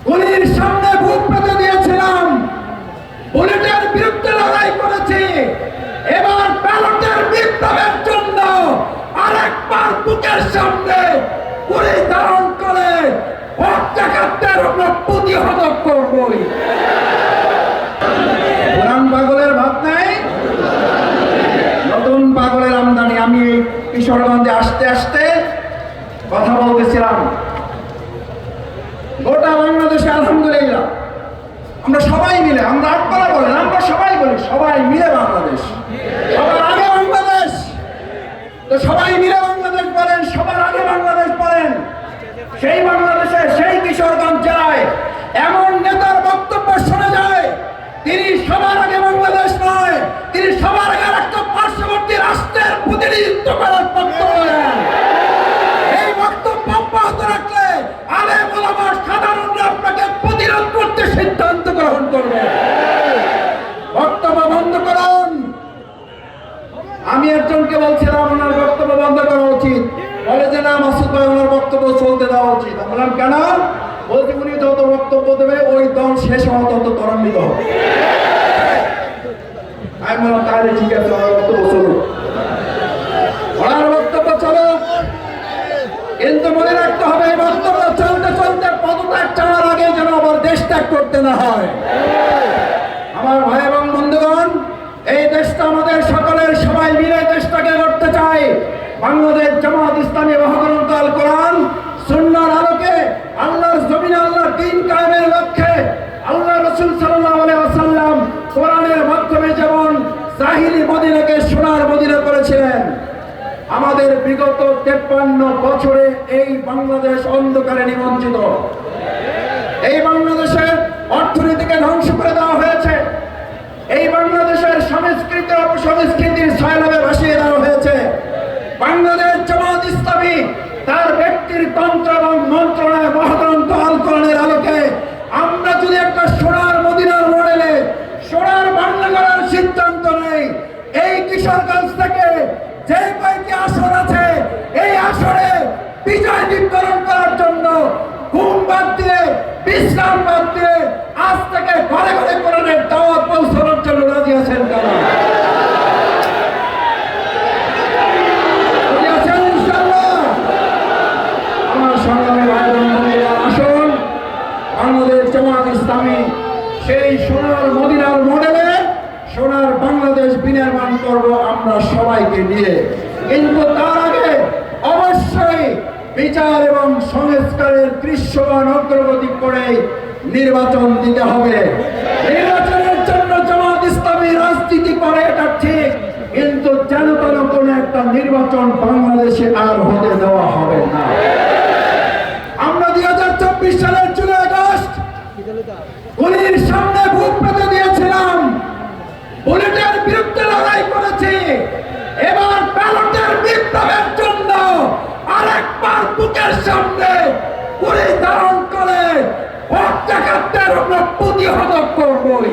গুলির সামনে বুক পেতে দিয়েছিলাম, বুলেটের বিরুদ্ধে লড়াই করেছি। এবার ব্যালটের বিপ্লবের জন্য আরেকবার বুকের সামনে গুলি ধারণ করে হত্যাকাণ্ডের আমরা প্রতিহত করবই। পুরান পাগলের ভাব নাই, নতুন পাগলের আমদানি। আমি কিশোরগঞ্জে আসতে আসতে কথা বলতেছিলাম, গোটা বাংলাদেশে আলহামদুলিল্লাহ আমরা সবাই মিলে, আমরা আপনারা বলেন, আমরা সবাই বলি, সবাই মিলে বাংলাদেশ, সবার আগে বাংলাদেশ। তো সবাই মিলে বাংলাদেশ বলেন, সবার আগে বাংলাদেশ বলেন। সেই বাংলাদেশে, সেই কিশোরগঞ্জ জেলায় এমন নেতার বক্তব্য শোনা যায়, তিনি সবার আগে বাংলাদেশ নয়, তিনি সবার আগে একটা পার্শ্ববর্তী রাষ্ট্রের প্রতিনিধিত্ব করার বক্তব্য দেন। এই বক্তব্য অব্যাহত রাখলে আলেম ওলামা সাধারণরা আপনাকে প্রতিরোধ করতে সিদ্ধান্ত গ্রহণ করবে। বক্তব্য বন্ধ করুন। আমি একজনকে বলছিলাম ওনার বক্তব্য বন্ধ করা উচিত, বলে যে না মাসুদ ভাই ওনার বক্তব্য চলতে দেওয়া উচিত। আমি বললাম কেন? বলছি উনি যত বক্তব্য দেবে ওই দল শেষ হওয়া তত ত্বরান্বিত হবে। আমি বললাম তাহলে ঠিক আছে, ওনার বক্তব্য চলুক, ওনার বক্তব্য চলুক, কিন্তু মনে রাখতে হবে এই বক্তব্য চলতে চলতে পদত্যাগ চাওয়ার আগে যেন আবার দেশ ত্যাগ করতে না হয়। আমার ভাই এবং বন্ধুগণ, এই দেশটা আমাদের সকলের, সবাই মিলে দেশটাকে গড়তে চাই। বাংলাদেশ জামাত ইসলামী মহাগ্রন্থ আল কোরআন সুন্নাহর আলোকে আল্লাহর জমিনে আল্লাহর দ্বীন কায়েমের লক্ষ্যে আল্লাহ রাসূল সাল্লাল্লাহু আলাইহি ওয়াসাল্লাম কোরআনের মাধ্যমে যেমন জাহিলি মদিনাকে সোনার মদিনা করেছিলেন, আমাদের বিগত 53 বছরে এই বাংলাদেশ অন্ধকারে নিমজ্জিত। এই বাংলাদেশের অর্থনীতিকে ধ্বংস করে দেওয়া হয়েছে, এই বাংলাদেশের সংস্কৃতি অপসংস্কৃতির ছায়ালাভে ভাসিয়ে দেওয়া হয়েছে। বাংলাদেশ জামাত ইসলামী তার ব্যক্তির তন্ত্র এবং মন্ত্রণায় মহাগ্রন্থ আল কোরআনের আলোকে আমরা যদি একটা সোনার মদিনার মডেলে সোনার বাংলা করার সিদ্ধান্ত নেই, এই কিশোরগঞ্জ থেকে যে কয়েকটি আসন আছে এই আসনে বিজয় বিতরণ করার জন্য ঘুম বাদ দিয়ে, বিশ্রাম বাদ দিয়ে আজ থেকে ঘরে ঘরে কোরআনের দাওয়াত পৌঁছানোর জন্য রাজি আছেন কারা? বাংলাদেশ জামাত ইসলামী সেই সোনার মদিনার মডেলে সোনার বাংলাদেশ বিনির্মাণ করব আমরা সবাইকে নিয়ে। কিন্তু তার আগে অবশ্যই বিচার এবং সংস্কারের দৃশ্যমান অগ্রগতি করে নির্বাচন দিতে হবে। নির্বাচনের জন্য জামাত ইসলামী রাজনীতি করে, এটা ঠিক, কিন্তু যেন তেন কোনো একটা নির্বাচন বাংলাদেশে আর হতে দেওয়া হবে না। আমরা 2024 সালের জুলাই আগস্ট গুলির সামনে বুক পেতে দিয়েছিলাম, বুলেটের বিরুদ্ধে লড়াই করেছি। এবার ব্যালটের বিপ্লবের জন্য আরেকবার বুকের সামনে গুলি ধারণ করে হত্যাকাণ্ডের আমরা প্রতিহত করবই।